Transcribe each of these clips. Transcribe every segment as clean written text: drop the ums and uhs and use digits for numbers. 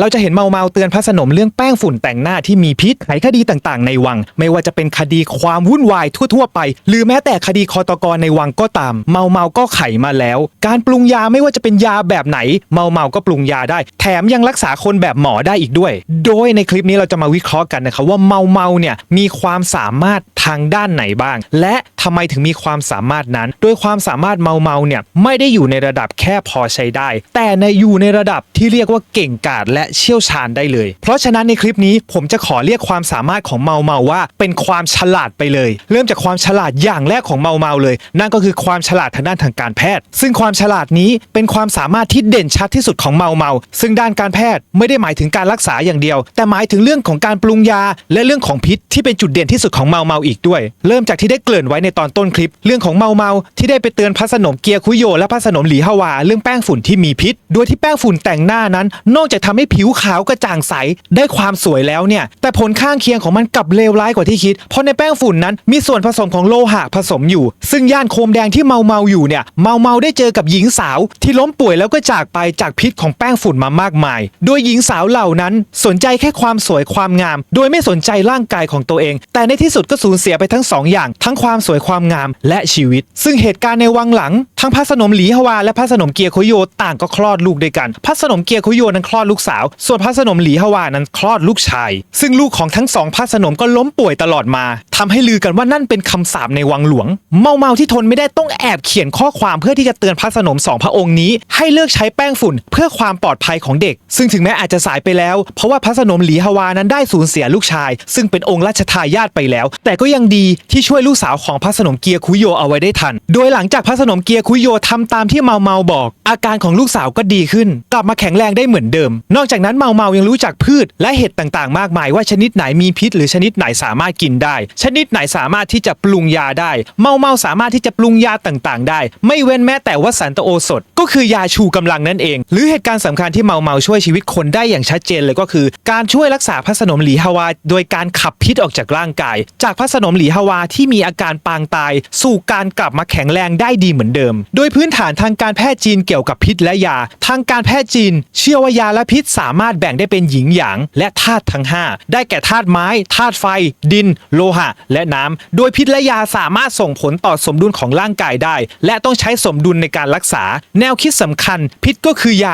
เราจะเห็นเมาเตือนพระสนมเรื่องแป้งฝุ่นแต่งหน้าที่มีพิษไขคดีต่างๆในวังไม่ว่าจะเป็นคดีความวุ่นวายทั่วๆไปหรือแม้แต่คดีคตกในวังก็ตามเมาก็ไขมาแล้วการปรุงยาไม่ว่าจะเป็นยาแบบไหนเมาก็ปรุงยาได้แถมยังรักษาคนแบบหมอได้อีกด้วยโดยในคลิปนี้เราจะมาวิเคราะห์กันนะครับว่าเมาเนี่ยมีความสามารถทางด้านไหนบ้างและทำไมถึงมีความสามารถนั้นโดยความสามารถเมาเนี่ยไม่ได้อยู่ในระดับแค่พอใช้ได้แต่อยู่ในระดับที่เรียกว่าเก่งกาจและเชี่ยวชาญได้เลยเพราะฉะนั้นในคลิปนี้ผมจะขอเรียกความสามารถของเมาว่าเป็นความฉลาดไปเลยเริ่มจากความฉลาดอย่างแรกของเมาเลยนั่นก็คือความฉลาดทางด้านทางการแพทย์ซึ่งความฉลาดนี้เป็นความสามารถที่เด่นชัดที่สุดของเมาซึ่งด้านการแพทย์ไม่ได้หมายถึงการรักษาอย่างเดียวแต่หมายถึงเรื่องของการปรุงยาและเรื่องของพิษที่เป็นจุดเด่นที่สุดของเมาอีกด้วยเริ่มจากที่ได้เกริ่นไว้ในตอนต้นคลิปเรื่องของเมาที่ได้ไปเตือนพระสนมเกียร์คุโยและพระสนมหลีฮวาเรื่องแป้งฝุ่นที่มีพิษโดยที่แป้งฝุ่นแต่งหน้านั้นนอกจากทำให้ผิวขาวกระจ่างใสได้ความสวยแล้วเนี่ยแต่ผลข้างเคียงของมันกลับเลวร้ายกว่าที่คิดเพราะในแป้งฝุ่นนั้นมีส่วนผสมของโลหะผสมอยู่ซึ่งย่านโคมแดงที่เมาอยู่เนี่ยเมาได้เจอกับหญิงสาวที่ล้มป่วยแล้วก็จากไปจากพิษของแป้งฝุ่นมามากมายโดยหญิงสาวเหล่านั้นสนใจแค่ความสวยความงามโดยไม่สนใจร่างกายของตัวเองแต่ในที่สุดก็สูญเสียไปทั้งสองอย่างทั้งความสวยความงามและชีวิตซึ่งเหตุการณ์ในวังหลังทั้งพระสนมหลีฮวาและพระสนมเกียร์คุโยต่างก็คลอดลูกด้วยกันพระสนมเกียร์คุโยนั้นคลอดลูกสาวส่วนพระสนมหลีฮวานั้นคลอดลูกชายซึ่งลูกของทั้งสองพระสนมก็ล้มป่วยตลอดมาทำให้ลือกันว่านั่นเป็นคำสาปในวังหลวงเมาที่ทนไม่ได้ต้องแอบเขียนข้อความเพื่อที่จะเตือนพระสนมสองพระองค์นี้ให้เลิกใช้แป้งฝุ่นเพื่อความปลอดภัยของเด็กซึ่งถึงแม้อาจจะสายไปแล้วเพราะว่าพระสนมหลีฮวานั้นได้สูญเสียลูกชายซึ่งเป็นองค์ราชทายาทไปแล้วแต่ก็ยังดีที่ช่วยลูกสาวของพระสนมเกียร์คุโยเอาไว้ได้ทันโดยหลังจากพระสนมเกียร์คุโยทำตามที่เมาบอกอาการของลูกสาวก็ดีขึ้นกลับมาแข็งแรงได้เหมือนเดิมนอกจากนั้นเมายังรู้จักพืชและเห็ดต่างๆมากมายว่าชนิดไหนมีพิษหรือชนิดไหนสามารถกินได้ชนิดไหนสามารถที่จะปรุงยาได้เมาสามารถที่จะปรุงยาต่างๆได้ไม่เว้นแม้แต่ว่าสันตโอสถก็คือยาชูกำลังนั่นเองหรือเหตุการณ์สำคัญที่เมาช่วยชีวิตคนได้อย่างชัดเจนเลยก็คือการช่วยรักษาพระสนมหลีฮวาโดยการขับพิษออกจากร่างกายจากพระสนมหลีฮวาที่มีอาการปางตายสู่การกลับมาแข็งแรงได้ดีเหมือนเดิมโดยพื้นฐานทางการแพทย์จีนเกี่ยวกับพิษและยาทางการแพทย์จีนเชื่อว่ายาและพิษสามารถแบ่งได้เป็นหยินหยางและธาตุทั้ง5ได้แก่ธาตุไม้ธาตุไฟดินโลหะและน้ำโดยพิษและยาสามารถส่งผลต่อสมดุลของร่างกายได้และต้องใช้สมดุลในการรักษาแนวคิดสำคัญพิษก็คือย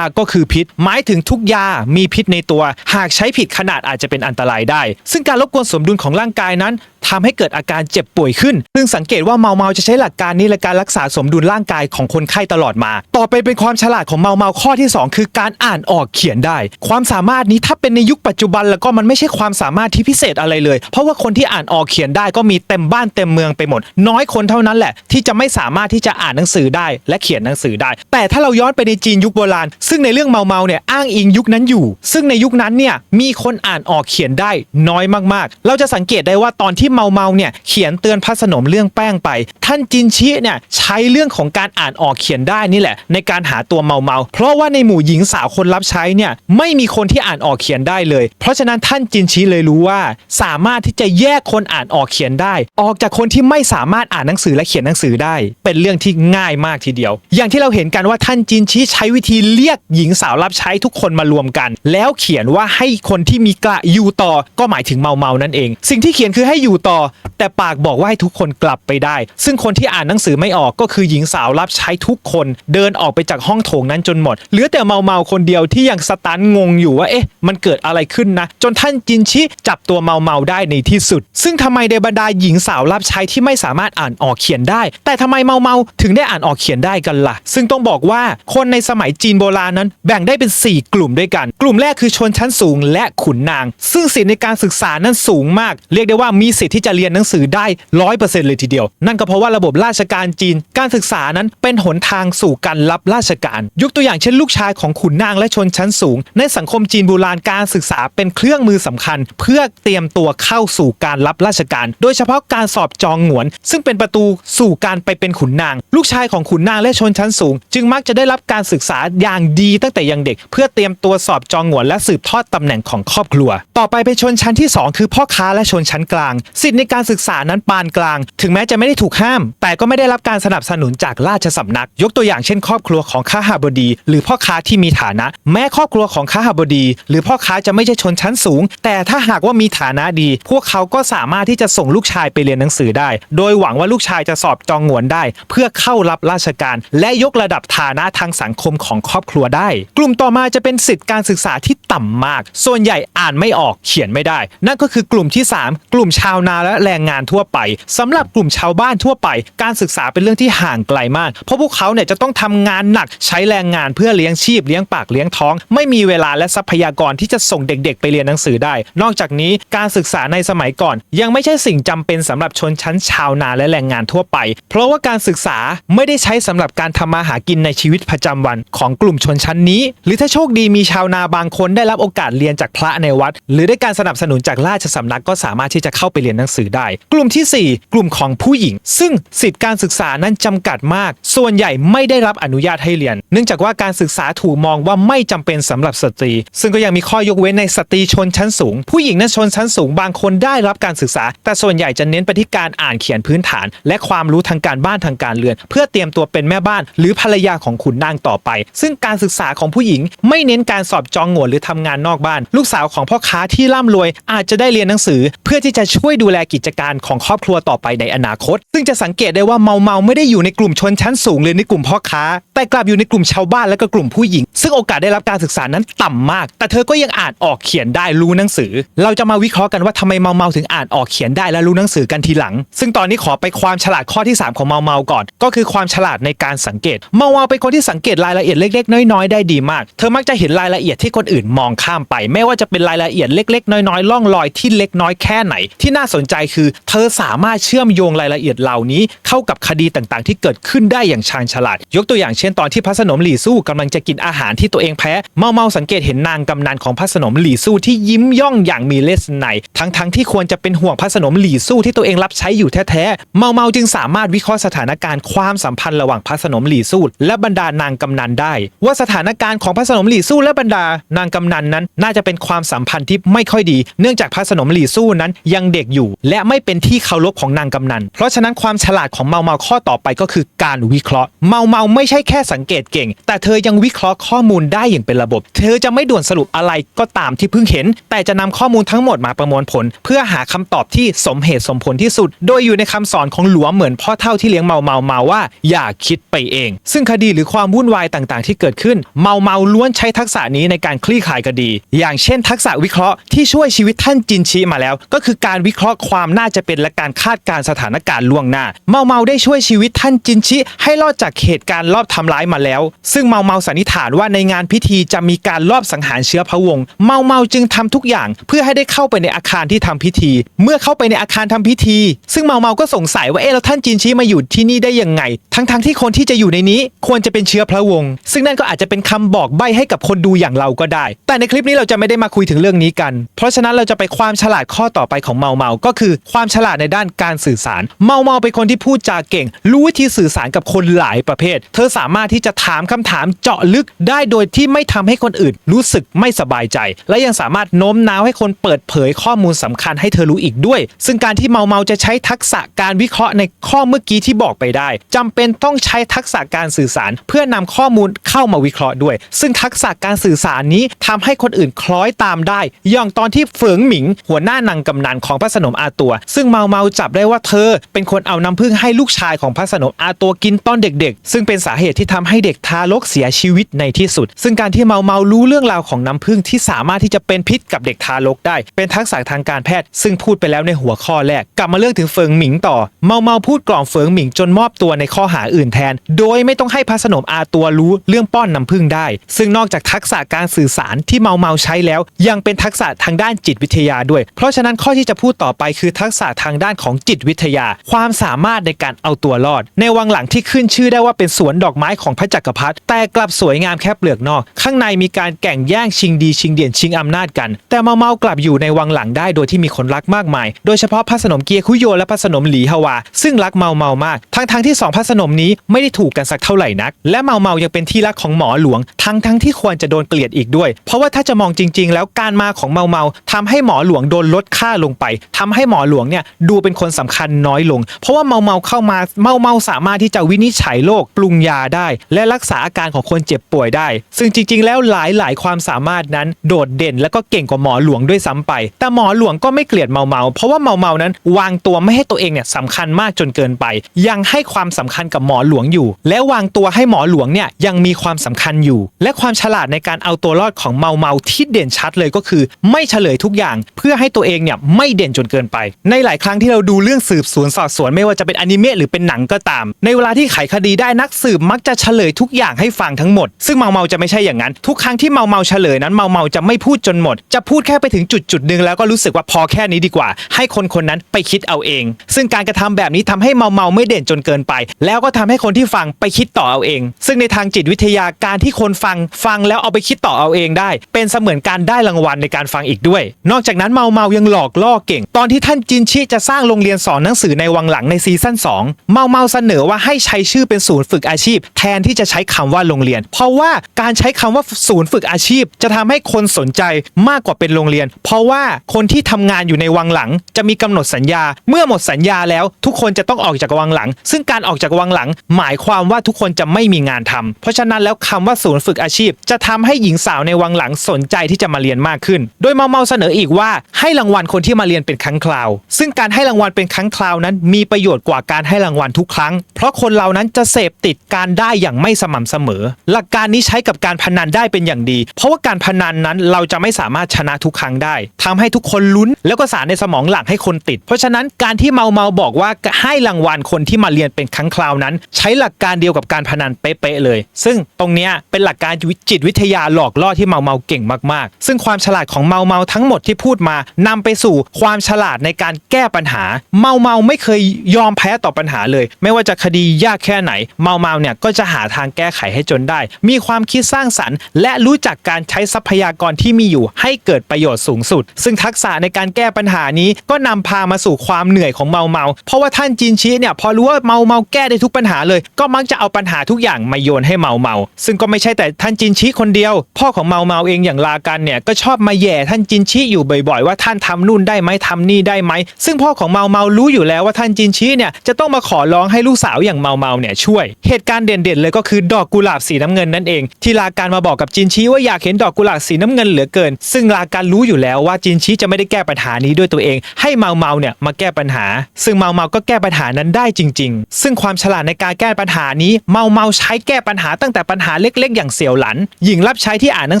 าก็คือพิษหมายถึงทุกยามีพิษในตัวหากใช้ผิดขนาดอาจจะเป็นอันตรายได้ซึ่งการรบกวนสมดุลของร่างกายนั้นทำให้เกิดอาการเจ็บป่วยขึ้นซึ่งสังเกตว่าเมาจะใช้หลักการนี้ในการรักษาสมดุลร่างกายของคนไข้ตลอดมาต่อไปเป็นความฉลาดของเมาข้อที่2คือการอ่านออกเขียนได้ความสามารถนี้ถ้าเป็นในยุคปัจจุบันแล้วก็มันไม่ใช่ความสามารถที่พิเศษอะไรเลยเพราะว่าคนที่อ่านออกเขียนได้ก็มีเต็มบ้านเต็มเมืองไปหมดน้อยคนเท่านั้นแหละที่จะไม่สามารถที่จะอ่านหนังสือได้และเขียนหนังสือได้แต่ถ้าเราย้อนไปในจีนยุคโบราณซึ่งในเรื่องเมาเนี่ยอ้างอิงยุคนั้นอยู่ซึ่งในยุคนั้นเนี่ยมีคนอ่านออกเขียนได้น้อยมากๆเราจะสังเกตได้ว่าตอนที่เมาเนี่ยเขียนเตือนพระสนมเรื่องแป้งไปท่านจินชิเนี่ยใช้เรื่องของการอ่านออกเขียนได้นี่แหละในการหาตัวเมาเพราะว่าในหมู่หญิงสาวคนรับใช้เนี่ยไม่มีคนที่อ่านออกเขียนได้เลยเพราะฉะนั้นท่านจินชิเลยรู้ว่าสามารถที่จะแยกคนอ่านออกเขียนได้ออกจากคนที่ไม่สามารถอ่านหนังสือและเขียนหนังสือได้เป็นเรื่องที่ง่ายมากทีเดียวอย่างที่เราเห็นกันว่าท่านจินชิใช้วิธีเรียกหญิงสาวรับใช้ทุกคนมารวมกันแล้วเขียนว่าให้คนที่มีกระอยู่ต่อก็หมายถึงเมานั่นเองสิ่งที่เขียนคือให้อยู่ต่อแต่ปากบอกว่าให้ทุกคนกลับไปได้ซึ่งคนที่อ่านหนังสือไม่ออกก็คือหญิงสาวรับใช้ทุกคนเดินออกไปจากห้องโถงนั้นจนหมดเหลือแต่เมาคนเดียวที่ยังสตันงงอยู่ว่ามันเกิดอะไรขึ้นนะจนท่านจินชิจับตัวเมาได้ในที่สุดซึ่งทำไมในบรรดาหญิงสาวรับใช้ที่ไม่สามารถอ่านออกเขียนได้แต่ทำไมเมาถึงได้อ่านออกเขียนได้กันล่ะซึ่งต้องบอกว่าคนในสมัยจีนโบราณนั้นแบ่งได้เป็น4กลุ่มด้วยกันกลุ่มแรกคือชนชั้นสูงและขุนนางซึ่งสิทธิในการศึกษานั้นสูงมากเรียกได้ว่ามีสิทธิ์ที่จะเรียนหนังสือได้ 100% เลยทีเดียวนั่นก็เพราะว่าระบบราชการจีนการศึกษานั้นเป็นหนทางสู่การรับราชการยกตัวอย่างเช่นลูกชายของขุนนางและชนชั้นสูงในสังคมจีนโบราณการศึกษาเป็นเครื่องมือสำคัญเพื่อเตรียมตัวเข้าสู่การรับราชการโดยเฉพาะการสอบจองหงวนซึ่งเป็นประตูสู่การไปเป็นขุนนางลูกชายของขุนนางและชนชั้นสูงจึงมักจะได้รับการศึกษาอย่างดีตั้งแต่ยังเด็กเพื่อเตรียมตัวสอบจองหงวนและสืบทอดตำแหน่งของครอบครัวต่อไปเป็นชนชั้นที่2คือพ่อค้าและชนชั้นกลาง สิทธิในการศึกษานั้นปานกลางถึงแม้จะไม่ได้ถูกห้ามแต่ก็ไม่ได้รับการสนับสนุนจากราชสำนักยกตัวอย่างเช่นครอบครัวของข้าหบดีหรือพ่อค้าที่มีฐานะแม้ครอบครัวของข้าหบดีหรือพ่อค้าจะไม่ใช่ชนชั้นสูงแต่ถ้าหากว่ามีฐานะดีพวกเขาก็สามารถที่จะส่งลูกชายไปเรียนหนังสือได้โดยหวังว่าลูกชายจะสอบจองหงวนได้เพื่อเข้ารับราชการและยกระดับฐานะทางสังคมของครอบครัวได้กลุ่มต่อมาจะเป็นสิทธิการศึกษาที่ต่ำมากส่วนใหญ่อ่านไม่ออกเขียนไม่ได้นั่นก็คือกลุ่มที่3กลุ่มชาวนาและแรงงานทั่วไปสำหรับกลุ่มชาวบ้านทั่วไปการศึกษาเป็นเรื่องที่ห่างไกลมากเพราะพวกเขาเนี่ยจะต้องทำงานหนักใช้แรงงานเพื่อเลี้ยงชีพเลี้ยงปากเลี้ยงท้องไม่มีเวลาและทรัพยากรที่จะส่งเด็กๆไปเรียนหนังสือได้นอกจากนี้การศึกษาในสมัยก่อนยังไม่ใช่สิ่งจำเป็นสำหรับชนชั้นชาวนาและแรงงานทั่วไปเพราะว่าการศึกษาไม่ได้ใช้สำหรับการทำมาหากินในชีวิตประจำวันของกลุ่มชนชั้นนี้หรือถ้าโชคดีมีชาวนาบางคนได้รับโอกาสเรียนจากพระในวัดหรือได้การสนับสนุนจากราชสำนักก็สามารถที่จะเข้าไปเรียนหนังสือได้กลุ่มที่4กลุ่มของผู้หญิงซึ่งสิทธิการศึกษานั้นจำกัดมากส่วนใหญ่ไม่ได้รับอนุญาตให้เรียนเนื่องจากว่าการศึกษาถูกมองว่าไม่จำเป็นสำหรับสตรีซึ่งก็ยังมีข้อยกเว้นในสตรีชนชั้นสูงผู้หญิงนั้นชนชั้นสูงบางคนได้รับการศึกษาแต่ส่วนใหญ่จะเน้นไปที่การอ่านเขียนพื้นฐานและความรู้ทางการบ้านทางการเรือนเพื่อเตรียมตัวเป็นแม่บ้านหรือภรรยาของขุนนางต่อไปซึ่งการศึกษาของผู้หญิงไม่เน้นการสอบจองหงวนหรือทำงานนอกบ้านลูกสาวของพ่อค้าที่ร่ำรวยอาจจะได้เรียนหนังสือเพื่อที่จะช่วยดูแลกิจการของครอบครัวต่อไปในอนาคตซึ่งจะสังเกตได้ว่าเมาไม่ได้อยู่ในกลุ่มชนชั้นสูงหรือในกลุ่มพ่อค้าแต่กลับอยู่ในกลุ่มชาวบ้านและก็กลุ่มผู้หญิงซึ่งโอกาสได้รับการศึกษานั้นต่ำมากแต่เธอก็ยังอ่านออกเขียนได้รู้หนังสือเราจะมาวิเคราะห์กันว่าทำไมเมาถึงอ่านออกเขียนได้และรู้หนังสือกันทีหลังซึ่งตอนนี้ขอไปความฉลาดข้อที่3ของเมาก่อนก็คือความฉลาดในการสังเกตเมาเป็นคนที่สังเกตรายละเอียดเล็กๆน้อยๆได้ดีมากเธอมักจะเห็นรายละเอียดที่คนอื่นมองข้ามไปไม่ว่าจะเป็นรายละเอียดเล็กๆน้อยๆล่องรอยที่เล็กน้อยแค่ไหนที่น่าสนใจคือเธอสามารถเชื่อมโยงรายละเอียดเหล่านี้เข้ากับคดีต่างๆที่เกิดขึ้นได้อย่างชาญฉลาดยกตัวอย่างเช่นตอนที่พระสนมหลี่สู้กำลังจะกินอาหารที่ตัวเองแพ้เมาสังเกตเห็นนางกำนันของพระสนมหลี่สู้ที่ยิ้มย่องอย่างมีเลสไนทั้งที่ควรจะเป็นห่วงพระสนมหลี่สู้ที่ตัวเองรับใช้อยู่แท้ๆเมาจึงสามารถวิเคราะห์สถานการณ์ความสัมพันธ์ระหว่างพระสนมหลี่สู้และบรรดานางกำนันได้ว่าสถานการณ์ของพระสนมหลี่สู้และบรรดานางกำนันนั้นน่าจะเป็นความสัมพันธ์ที่ไม่ค่อยดีเนื่องจากพระสนมหลี่สู้นั้นยังเด็กอยู่และไม่เป็นที่เคารพของนางกำนันเพราะฉะนั้นความฉลาดของเมาข้อต่อไปก็คือการวิเคราะห์เมาไม่ใช่แค่สังเกตเก่งแต่เธอยังวิเคราะห์ข้อมูลได้อย่างเป็นระบบเธอจะไม่ด่วนสรุปอะไรก็ตามที่เพิ่งเห็นแต่จะนำข้อมูลทั้งหมดมาประมวลผลเพื่อหาคำตอบที่สมเหตุสมผลที่สุดโดยอยู่ในคำสอนของหลวงเหมือนพ่อเฒ่าที่เลี้ยงเมาว่าอย่าคิดไปเองซึ่งคดีหรือความวุ่นวายต่างๆที่เกิดขึ้นเมาล้วนใช้ทักษะนี้ในการคลี่คลายคดีอย่างเช่นทักษะวิเคราะห์ที่ช่วยชีวิตท่านจินชิมาแล้วก็คือการวิเคราะห์ความน่าจะเป็นและการคาดการณ์สถานการณ์ล่วงหน้าเมาได้ช่วยชีวิตท่านจินชิให้รอดจากเหตุการณ์ลอบทำร้ายมาแล้วซึ่งเมาสันนิษฐานว่าในงานพิธีจะมีการลอบสังหารเชื้อพระวงศ์เมาจึงทำทุกอย่างเพื่อให้ได้เข้าไปในอาคารที่ทำพิธีเมื่อเข้าไปในอาคารทำพิธีซึ่งเมาก็สงสัยว่าแล้วท่านจินชิมาอยู่ที่นี่ได้ยังไงทั้งที่คนที่จะอยู่ในนี้ควรจะเป็นเชื้อพระวงศ์ซึ่งนั่นก็อาจจะเป็นคำบอกใบ้ให้กับคนดูอย่างเราก็ได้แต่ในคลิปนี้เราจะไม่ได้มาคุยถึงเรื่องนี้กันเพราะฉะนั้นเราจะไปความฉลาดข้อต่อไปของเมาก็คือความฉลาดในด้านการสื่อสารเมาเป็นคนที่พูดจาเก่งรู้วิธีสื่อสารกับคนหลายประเภทเธอสามารถที่จะถามคำถามเจาะลึกได้โดยที่ไม่ทำให้คนอื่นรู้สึกไม่สบายใจและยังสามารถโน้มน้าวให้คนเปิดเผยข้อมูลสำคัญให้เธอรู้อีกด้วยซึ่งการที่เมาจะใช้ทักษะการวิเคราะห์ในข้อเมื่อกี้ที่บอกไปได้จำเป็นต้องใช้ทักษะการสื่อสารเพื่อนำข้อมูลเข้ามาวิเคราะห์ด้วยซึ่งทักษะการสื่อสารนี้ทำให้คนอื่นคล้อยตามได้อย่างตอนที่เฟิงหมิงหัวหน้านางกำนันของพระสนมอาตัวซึ่งเมาจับได้ว่าเธอเป็นคนเอาน้ำผึ้งให้ลูกชายของพระสนมอาตัวกินตอนเด็กๆซึ่งเป็นสาเหตุที่ทำให้เด็กทารกเสียชีวิตในที่สุดซึ่งการที่เมารู้เรื่องราวของน้ำผึ้งที่สามารถที่จะเป็นพิษกับเด็กทารกได้เป็นทักษะทางการแพทย์ซึ่งพูดไปแล้วในหัวข้อแรกกลับมาเรื่องถึงเฟิงหมิงต่อเมาพูดกล่อมเฟิงหมิงจนมอบตัวในข้อหาอื่นแทนโดยไม่ต้องให้พระสนมอาตัวรู้เรื่องป้อนน้ำผึ้งได้ซึ่งนอกจากทักษะการสื่อสารที่เมาใช้แล้วยังเป็นทักษะทางด้านจิตวิทยาด้วยเพราะฉะนั้นข้อที่จะพูดต่อไปคือทักษะทางด้านของจิตวิทยาความสามารถในการเอาตัวรอดในวังหลังที่ขึ้นชื่อได้ว่าเป็นสวนดอกไม้ของพระจักรพรรดิแต่กลับสวยงามแค่เปลือกนอกข้างในมีการแข่งแย่งชิงดีชิงเด่นชิงอำนาจกันแต่เมากลับอยู่ในวังหลังได้โดยที่มีคนรักมากมายโดยเฉพาะพระสนมเกียร์คุโยและพระสนมหลีฮวาซึ่งรักเมามากทั้งที่2พระสนมนี้ไม่ได้ถูกกันสักเท่าไหร่นักและเมายังเป็นที่รักของหมอหลวงทั้งที่ควรจะโดนเกลียดอีกด้วยเพราะว่าถ้าจะมองจริงๆแล้วการมาของเมาทำให้หมอหลวงโดนลดค่าลงไปท ำให้หมอหลวงเนี่ยดูเป็นคนสำคัญน้อยลงเพราะว่าเมาเข้ามาเมาสามารถที่จะวินิจฉัยโรคปรุงยาได้และรักษาอาการของคนเจ็บป่วยได้ซึ่งจริงๆแล้วหลายความสามารถนั้นโดดเด่นและก็เก่งกว่าหมอหลวงด้วยซ้ำไปแต่หมอหลวงก็ไม่เกลียดเมาเพราะว่าเมานั้นวางตัวไม่ให้ตัวเองเนี่ยสำคัญมากจนเกินไปยังให้ความสำคัญกับหมอหลวงอยู่และวางตัวให้หมอหลวงเนี่ยยังมีความสำคัญอยู่และความฉลาดในการเอาตัวรอดของเมาที่เด่นชัดเลยก็คือไม่เฉลยทุกอย่างเพื่อให้ตัวเองเนี่ยไม่เด่นจนเกินไปในหลายครั้งที่เราดูเรื่องสืบสวนสอบสวนไม่ว่าจะเป็นอนิเมะหรือเป็นหนังก็ตามในเวลาที่ไขคดีได้นักสืบมักจะเฉลยทุกอย่างให้ฟังทั้งหมดซึ่งเมาจะไม่ใช่อย่างนั้นทุกครั้งที่เมาเฉลยนั้นเมาจะไม่พูดจนหมดจะพูดแค่ไปถึงจุดนึงแล้วก็รู้สึกว่าพอแค่นี้ดีกว่าให้คนนั้นไปคิดเอาเองซึ่งการกระทำแบบนี้ทำให้เมาไม่เด่นจนเกินไปแล้วก็ทำให้คนที่ฟังไปคิดต่อเอาเองซึ่งในทางจิตวิทยาการที่คนฟังแล้วเอาไปคิดต่อเอาเองได้เป็นเสมือนการได้รางวัลในการฟังอีกด้วยนอกจากนั้นเมายังหลอกล่อเก่งตอนที่ท่านจินชิจะสร้างโรงเรียนสอนหนังสือในวังหลังในซีซั่น2เมาเสนอว่าให้ใช้ชื่อเป็นศูนย์ฝึกอาชีพแทนที่จะใช้คำว่าโรงเรียนเพราะว่าการใช้คำว่าศูนย์ฝึกอาชีพจะทำให้คนสนใจมากกว่าเป็นโรงเรียนเพราะว่าคนที่ทำงานอยู่ในวังหลังจะมีกำหนดสัญญาเมื่อหมดสัญญาแล้วทุกคนจะต้องออกจากวังหลังซึ่งการออกจากวังหลังหมายความว่าทุกคนจะไม่มีงานทำเพราะฉะนั้นแล้วคำว่าศูนย์ฝึกอาชีพจะทำให้หญิงสาวในวังหลังสนใจที่จะมาเรียนมากขึ้นโดยเมาเสนออีกว่าให้รางวัลคนที่มาเรียนเป็นครั้งคราวซึ่งการให้รางวัลเป็นครั้งคราวนั้นมีประโยชน์กว่าการให้รางวัลทุกครั้งเพราะคนเรานั้นจะเสพติดการได้อย่างไม่สม่ำเสมอหลักการนี้ใช้กับการพนันได้เป็นอย่างดีเพราะว่าการพนันนั้นเราจะไม่สามารถชนะทุกครั้งได้ทำให้ทุกคนลุ้นแล้วก็สารในสมองหลั่งให้คนติดเพราะฉะนั้นการที่เมาบอกว่าให้รางวัลคนที่มาเรียนเป็นครั้งคราวนั้นใช้หลักการเดียวกับการพนันเป๊ะเลยซึ่งตรงเนี้ยเป็นหลักการจิตวิทยาหลอกล่อที่เมาเก่งมากๆซึ่งความฉลาดของเมาทั้งหมดที่พูดมานำไปสู่ความฉลาดในการแก้ปัญหาเมาไม่เคยยอมแพ้ต่อปัญหาเลยไม่ว่าจะคดียากแค่ไหนเมาเนี่ยก็จะหาทางแก้ไขให้จนได้มีความคิดสร้างสรรค์และรู้จักการใช้ทรัพยากรที่มีอยู่ให้เกิดประโยชน์สูงสุดซึ่งทักษะในการแก้ปัญหานี้ก็นำพามาสู่ความเหนื่อยของเมาเพราะว่าท่านจินชิเนี่ยพอรู้ว่าเมาแก้ได้ทุกปัญหาเลยก็มักจะเอาปัญหาทุกอย่างมาโยนให้เมาซึ่งก็ไม่ใช่แต่ท่านจินชิคนเดียวพ่อของเมาเองอย่างลากันเนี่ยก็ชอบมาแย่ท่านจินชิอยู่บ่อยๆว่าท่านทำนู่นได้ไหมทำนี่ได้ไหมซึ่งพ่อของเมารู้อยู่แล้วว่าท่านจินชิเนี่ยจะต้องมาขอร้องให้ลูกสาวอย่างเมาเนี่ยช่วยเหตุการณ์เด่นเลยก็คือดอกกุหลาบสีน้ำเงินนั่นเองที่ลากันมาบอกกับจินชิว่าอยากเห็นดอกกุหลาบสีน้ำเงินเหลือเกินซึ่งลากันรู้อยู่แล้วว่าจินชิจะไม่ได้แก้ปัญหานี้ด้วยตัวเองให้เมาเนี่ยมาแก้ปัญหาซึ่งเมาก็แก้ปัญหานั้นได้จริงๆซึ่งความฉลาดในการแก้ปัญหานี้เมาใช้แก้ปัญหาตั้งแต่ปัญหาเล็กๆอย่างเสี่ยวหลันหญิงรับใช้ที่อ่านหนั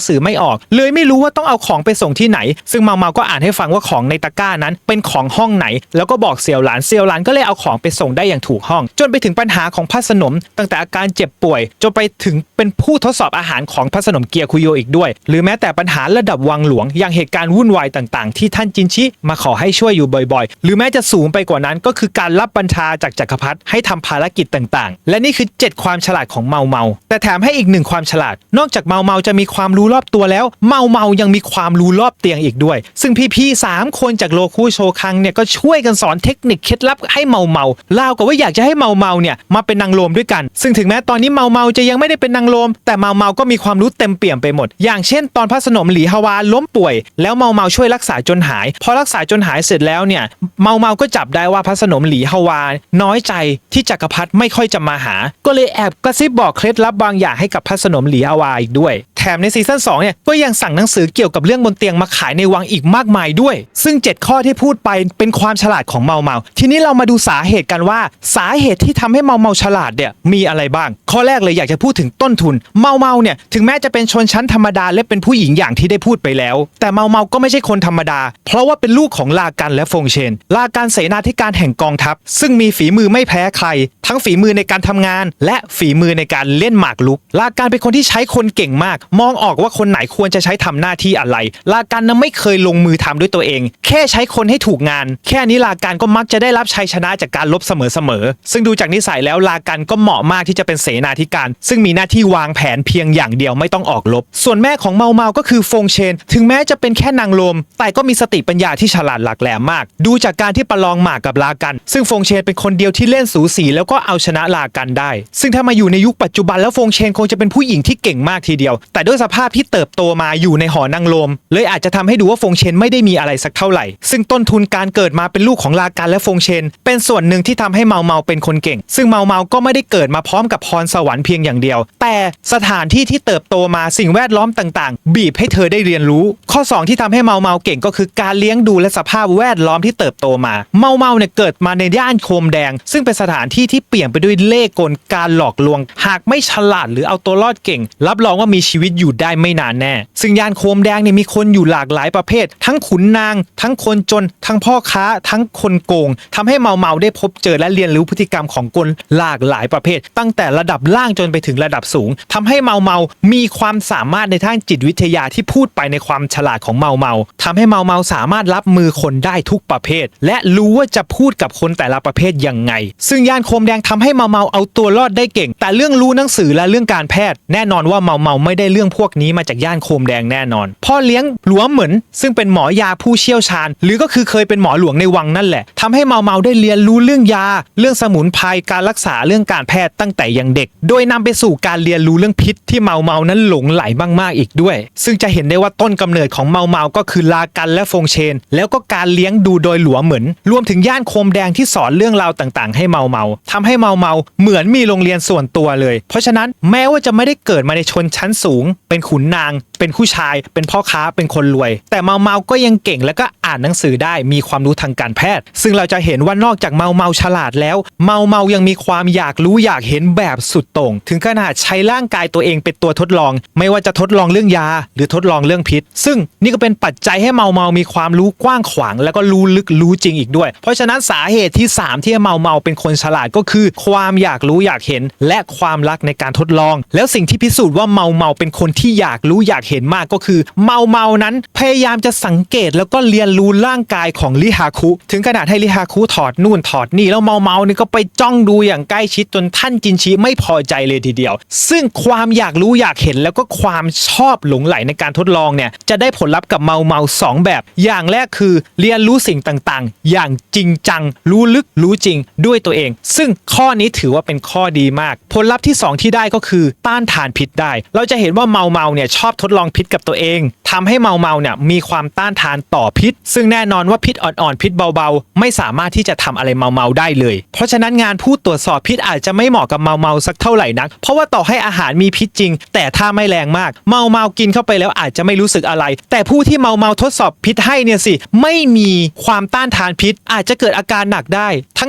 งสือไม่ออกเลยไม่รู้ว่าต้องเอาของไปส่งที่ไหนซึ่งเมาก็อ่านให้ฟังว่าของในตะกร้านั้นเป็นของห้องไหนแล้วก็บอกเสี่ยวหลานก็เลยเอาของไปส่งได้อย่างถูกห้องจนไปถึงปัญหาของพระสนมตั้งแต่อาการเจ็บป่วยจนไปถึงเป็นผู้ทดสอบอาหารของพระสนมเกียร์คุโยอีกด้วยหรือแม้แต่ปัญหาระดับวังหลวงอย่างเหตุการณ์วุ่นวายต่างๆที่ท่านจินชิมาขอให้ช่วยอยู่บ่อยๆหรือแม้จะสูงไปกว่านั้นก็คือการรับบัญชาจากจักรพรรดิให้ทำภารกิจต่างๆและนี่คือ7ความฉลาดของเมาแต่แถมให้อีก1ความฉลาดนอกจากเมาจะมีความรู้รอบตัวแล้วเมายังมีความรู้รอบเตียงอีกด้วยซึ่งพี่ๆ3คนจากโลคุโชคังเนี่ยก็ช่วยกันสอนเทคนิคเคล็ดลับให้เมาเล่ากับว่าอยากจะให้เมาเนี่ยมาเป็นนางโลมด้วยกันซึ่งถึงแม้ตอนนี้เมาจะยังไม่ได้เป็นนางโลมแต่เมาก็มีความรู้เต็มเปี่ยมไปหมดอย่างเช่นตอนพระสนมหลีฮวาล้มป่วยแล้วเมาช่วยรักษาจนหายพอรักษาจนหายเสร็จแล้วเนี่ยเมาก็จับได้ว่าพระสนมหลีฮวาน้อยใจที่จักรพรรดิไม่ค่อยจะมาหาก็เลยแอบกระซิบบอกเคล็ดลับบางอย่างให้กับพระสนมหลีฮวาอีกด้วยแถมในซีซั่น2เนี่ยก็ยังสั่งหนังสือเกี่ยวกับเรื่องบนเตียงมาขายในวังอีกมากมายด้วยซึ่ง7ข้อที่พูดไปเป็นความฉลาดของเมาทีนี้เรามาดูสาเหตุกันว่าสาเหตุที่ทำให้เมาฉลาดเนี่ยมีอะไรบ้างข้อแรกเลยอยากจะพูดถึงต้นทุนเมาเนี่ยถึงแม้จะเป็นชนชั้นธรรมดาและเป็นผู้หญิงอย่างที่ได้พูดไปแล้วแต่เมาก็ไม่ใช่คนธรรมดาเพราะว่าเป็นลูกของลากันและฟงเชนลากันเสนาธิการแห่งกองทัพซึ่งมีฝีมือไม่แพ้ใครทั้งฝีมือในการทำงานและฝีมือในการเล่นหมากรุกลากันเป็นคนที่ใช้คนเก่งมากมองออกว่าคนไหนควรจะใช้ทำหน้าที่อะไรลากันนั้นไม่เคยลงมือทำด้วยตัวเองแค่ใช้คนให้ถูกงานแค่นี้ลากันก็มักจะได้รับชัยชนะจากการลบเสมอซึ่งดูจากนิสัยแล้วลากันก็เหมาะมากที่จะเป็นเสนาธิการซึ่งมีหน้าที่วางแผนเพียงอย่างเดียวไม่ต้องออกรบส่วนแม่ของเมาก็คือฟงเชนถึงแม้จะเป็นแค่นางโลมแต่ก็มีสติปัญญาที่ฉลาดหลักแหลมมากดูจากการที่ประลองหมากกับลากันซึ่งฟงเชนเป็นคนเดียวที่เล่นสูสีแล้วก็เอาชนะลากันได้ซึ่งถ้ามาอยู่ในยุคปัจจุบันแล้วฟงเชนคงจะเป็นผู้หญิงที่เก่งมากทีเดียวแต่ ด้วยสภาพที่เติบโตมาอยู่ในหอนางรมเลยอาจจะทำให้ดูว่าฟงเชนไม่ได้มีอะไรสักเท่าไหร่ซึ่งต้นทุนการเกิดมาเป็นลูกของลากันและฟงเชนเป็นส่วนหนึ่งที่ทำให้เมาเมาเป็นคนเก่งซึ่งเมาเมาก็ไม่ได้เกิดมาพร้อมกับพรสวรรค์เพียงอย่างเดียวแต่สถานที่ที่เติบโตมาสิ่งแวดล้อมต่างๆบีบให้เธอได้เรียนรู้ข้อ2ที่ทำให้เมาเมาเก่งก็คือการเลี้ยงดูและสภาพแวดล้อมที่เติบโตมาเมาเมาเนี่ยเกิดมาในย่านโคมแดงซึ่งเป็นสถานที่ที่เปี่ยมไปด้วยเล่ห์กลการหลอกลวงหากไม่ฉลาดหรือเอาตัวรอดเก่งรับรองว่ามีชีวิตอยู่ได้ไม่นานแน่ซึ่งย่านโคมแดงเนี่ยมีคนอยู่หลากหลายประเภททั้งขุนนางทั้งคนจนทั้งพ่อค้าทั้งคนโกงทำให้เมาเมาได้พบเจอและเรียนรู้พฤติกรรมของคนหลากหลายประเภทตั้งแต่ระดับล่างจนไปถึงระดับสูงทำให้เมาเมามีความสามารถในทางจิตวิทยาที่พูดไปในความฉลาดของเมาเมาทำให้เมาเมาสามารถรับมือคนได้ทุกประเภทและรู้ว่าจะพูดกับคนแต่ละประเภทยังไงซึ่งย่านโคมแดงทำให้เมาเมาเอาตัวรอดได้เก่งแต่เรื่องรู้หนังสือและเรื่องการแพทย์แน่นอนว่าเมาเมาไม่ได้เรื่องพวกนี้มาจากย่านโคมแดงแน่นอนพ่อเลี้ยงหลวงเหมือนซึ่งเป็นหมอยาผู้เชี่ยวชาญหรือก็คือเคยเป็นหมอหลวงในวังนั่นแหละทำให้เมาเมาได้เรียนรู้เรื่องยาเรื่องสมุนไพรการรักษาเรื่องการแพทย์ตั้งแต่ยังเด็กโดยนำไปสู่การเรียนรู้เรื่องพิษที่เมาเมานั้นหลงไหลมากๆอีกด้วยซึ่งจะเห็นได้ว่าต้นกำเนิดของเมาเมาก็คือลากันและฟงเชนแล้วก็การเลี้ยงดูโดยหลวงเหมือนรวมถึงย่านโคมแดงที่สอนเรื่องราวต่างๆให้เมาเมาทำให้เมาเมาเหมือนมีโรงเรียนส่วนตัวเลยเพราะฉะนั้นแม้ว่าจะไม่ได้เกิดมาในชนชั้นสูงเป็นขุนนางเป็นผู้ชายเป็นพ่อค้าเป็นคนรวยแต่เมาเมาก็ยังเก่งและก็อ่านหนังสือได้มีความรู้ทางการแพทย์ซึ่งเราจะเห็นว่านอกจากเมาเมาฉลาดแล้วเมาเมายังมีความอยากรู้อยากเห็นแบบสุดโต่งถึงขนาดใช้ร่างกายตัวเองเป็นตัวทดลองไม่ว่าจะทดลองเรื่องยาหรือทดลองเรื่องพิษซึ่งนี่ก็เป็นปัจจัยให้เมาเมามีความรู้กว้างขวางแล้วก็รู้ลึกรู้จริงอีกด้วยเพราะฉะนั้นสาเหตุที่3ที่เมาเมาเป็นคนฉลาดก็คือความอยากรู้อยากเห็นและความรักในการทดลองแล้วสิ่งที่พิสูจน์ว่าเมาเมาเป็นคนที่อยากรู้อยากเห็นมากก็คือเมาเมานั้นพยายามจะสังเกตแล้วก็เรียนรู้ร่างกายของลิฮาคุถึงขนาดให้ลิฮาคุถอดนู่นถอดนี่แล้วเมาเมานี่ก็ไปจ้องดูอย่างใกล้ชิดจนท่านจินชิไม่พอใจเลยทีเดียวซึ่งความอยากรู้อยากเห็นแล้วก็ความชอบหลงไหลในการทดลองเนี่ยจะได้ผลลัพธ์กับเมาเมา2แบบอย่างแรกคือเรียนรู้สิ่งต่างๆอย่างจริงจังรู้ลึกรู้จริงด้วยตัวเองซึ่งข้อนี้ถือว่าเป็นข้อดีมากผลลัพธ์ที่2ที่ได้ก็คือต้านทานพิษได้เราจะเห็นว่าเมาเมาเนี่ยชอบทดลองพิษกับตัวเองทำให้เมาเมาเนี่ยมีความต้านทานต่อพิษซึ่งแน่นอนว่าพิษอ่อนๆพิษเบาๆไม่สามารถที่จะทำอะไรเมาเมาได้เลยเพราะฉะนั้นงานผู้ตรวจสอบพิษอาจจะไม่เหมาะกับเมาเมาสักเท่าไหร่นักเพราะว่าต่อให้อาหารมีพิษจริงแต่ถ้าไม่แรงมากเมาเมากินเข้าไปแล้วอาจจะไม่รู้สึกอะไรแต่ผู้ที่เมาเมาทดสอบพิษให้เนี่ยสิไม่มีความต้านทานพิษอาจจะเกิดอาการหนักได้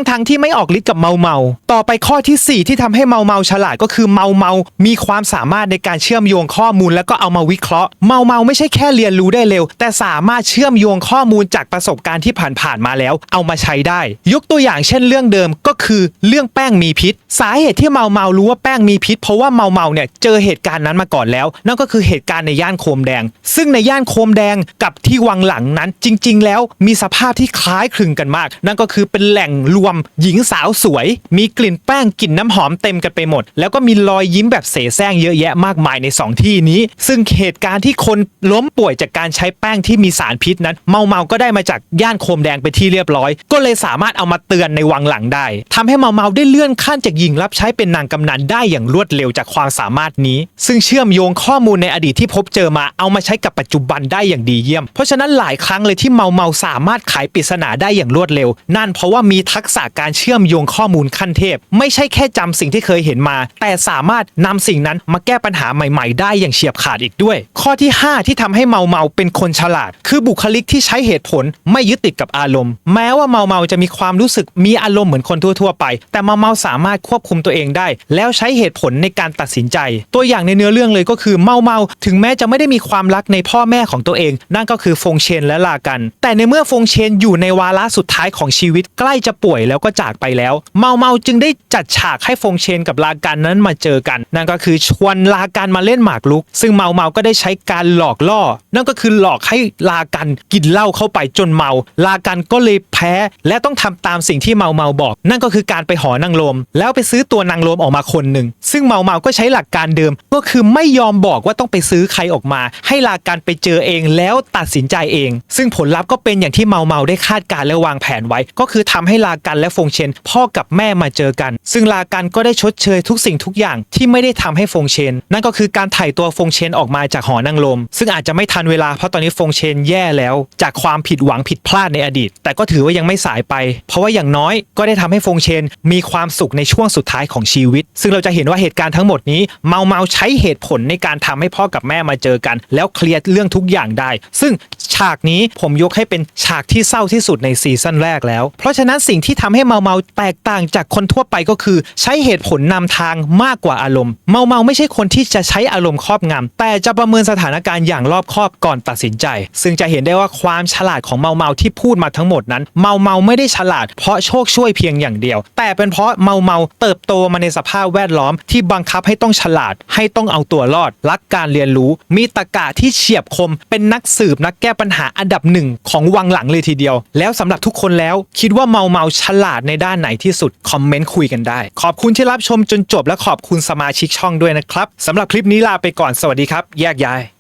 ทั้งที่ไม่ออกฤทธิ์กับเมาเมาต่อไปข้อที่4ที่ทำให้เมาเมาฉลาดก็คือเมาเมามีความสามารถในการเชื่อมโยงข้อมูลแล้วก็เอามาวิเคราะห์เมาเมาไม่ใช่แค่เรียนรู้ได้เร็วแต่สามารถเชื่อมโยงข้อมูลจากประสบการณ์ที่ผ่านมาแล้วเอามาใช้ได้ยกตัวอย่างเช่นเรื่องเดิมก็คือเรื่องแป้งมีพิษสาเหตุที่เมาเมารู้ว่าแป้งมีพิษเพราะว่าเมาเมาเนี่ยเจอเหตุการณ์นั้นมาก่อนแล้วนั่นก็คือเหตุการณ์ในย่านโคมแดงซึ่งในย่านโคมแดงกับที่วังหลังนั้นจริงๆแล้วมีสภาพที่คล้ายคลึงกันมากนั่นก็คือเป็นแหล่งรวมหญิงสาวสวยมีกลิ่นแป้งกลิ่นน้ำหอมเต็มกันไปหมดแล้วก็มีรอยยิ้มแบบเสแสร้งเยอะแยะมากมายใน2ที่นี้ซึ่งเหตุการณ์ที่คนล้มป่วยจากการใช้แป้งที่มีสารพิษนั้นเมาเมาก็ได้มาจากย่านโคมแดงไปที่เรียบร้อยก็เลยสามารถเอามาเตือนในวังหลังได้ทำให้เมาเมาได้เลื่อนขั้นจากหญิงรับใช้เป็นนางกำนันได้อย่างรวดเร็วจากความสามารถนี้ซึ่งเชื่อมโยงข้อมูลในอดีตที่พบเจอมาเอามาใช้กับปัจจุบันได้อย่างดีเยี่ยมเพราะฉะนั้นหลายครั้งเลยที่เมาเมาสามารถไขปริศนาได้อย่างรวดเร็วนั่นเพราะว่ามีทักษะการเชื่อมโยงข้อมูลขั้นเทพไม่ใช่แค่จำสิ่งที่เคยเห็นมาแต่สามารถนำสิ่งนั้นมาแก้ปัญหาใหม่ๆได้อย่างเฉียบขาดอีกด้วยข้อที่5ที่ทำให้เมาเมาเป็นคนฉลาดคือบุคลิกที่ใช้เหตุผลไม่ยึดติดกับอารมณ์แม้ว่าเมาเมาจะมีความรู้สึกมีอารมณ์เหมือนคนทั่วๆไปแต่เมาเมาสามารถควบคุมตัวเองได้แล้วใช้เหตุผลในการตัดสินใจตัวอย่างในเนื้อเรื่องเลยก็คือเมาเมาถึงแม้จะไม่ได้มีความรักในพ่อแม่ของตัวเองนั่นก็คือฟงเชนและลากันแต่ในเมื่อฟงเชนอยู่ในวาระสุดท้ายของชีวิตใกล้จะป่วยแล้วก็จากไปแล้วเมาเมาจึงได้จัดฉากให้ฟงเชนกับลากันนั้นมาเจอกันนั่นก็คือชวนลากันมาเล่นหมากรุกซึ่งเมาเมาก็ ได้ใช้การหลอกล่อนั่นก็คือหลอกให้ลากันกินเหล้าเข้าไปจนเมาลากันก็เลยแพ้และต้องทำตามสิ่งที่เมาบอกนั่นก็คือการไปหอนางโรมแล้วไปซื้อตัวนางโรมออกมาคนหนึ่งซึ่งเมาก็ใช้หลักการเดิมก็คือไม่ยอมบอกว่าต้องไปซื้อใครออกมาให้ลากันไปเจอเองแล้วตัดสินใจเองซึ่งผลลัพธ์ก็เป็นอย่างที่เมาได้คาดการและวางแผนไว้ก็คือทำให้ลากันและฟงเชนพ่อกับแม่มาเจอกันซึ่งลากันก็ได้ชดเชยทุกสิ่งทุกอย่างที่ไม่ได้ทำให้ฟงเชนนั่นก็คือการไถ่ตัวฟงเชนออกมาจากหอนางโรมซึ่งอาจจะไม่ทันเวลาเพราะตอนนี้ฟงเชนแย่แล้วจากความผิดหวังผิดพลาดในอดีตแต่ก็ถือว่ายังไม่สายไปเพราะว่าอย่างน้อยก็ได้ทำให้ฟงเชนมีความสุขในช่วงสุดท้ายของชีวิตซึ่งเราจะเห็นว่าเหตุการณ์ทั้งหมดนี้เมาใช้เหตุผลในการทำให้พ่อกับแม่มาเจอกันแล้วเคลียร์เรื่องทุกอย่างได้ซึ่งฉากนี้ผมยกให้เป็นฉากที่เศร้าที่สุดในซีซั่นแรกแล้วเพราะฉะนั้นสิ่งที่ทำให้เมาแตกต่างจากคนทั่วไปก็คือใช้เหตุผลนำทางมากกว่าอารมณ์เมาไม่ใช่คนที่จะใช้อารมณ์ครอบงำแต่จะประเมินสถานการณ์อย่างรอบคอบก่อนตัดสินใจซึ่งจะเห็นได้ว่าความฉลาดของเมาที่พูดมาทั้งหมดนั้นเมาไม่ได้ฉลาดเพราะโชคช่วยเพียงอย่างเดียวแต่เป็นเพราะเมาเติบโตมาในสภาพแวดล้อมที่บังคับให้ต้องฉลาดให้ต้องเอาตัวรอดรักการเรียนรู้มีตรรกะที่เฉียบคมเป็นนักสืบนักแก้ปัญหาอันดับหนึ่งของวังหลังเลยทีเดียวแล้วสำหรับทุกคนแล้วคิดว่าเมาฉลาดในด้านไหนที่สุดคอมเมนต์คุยกันได้ขอบคุณที่รับชมจนจบและขอบคุณสมาชิกช่องด้วยนะครับสำหรับคลิปนี้ลาไปก่อนสวัสดีครับแยกย้าย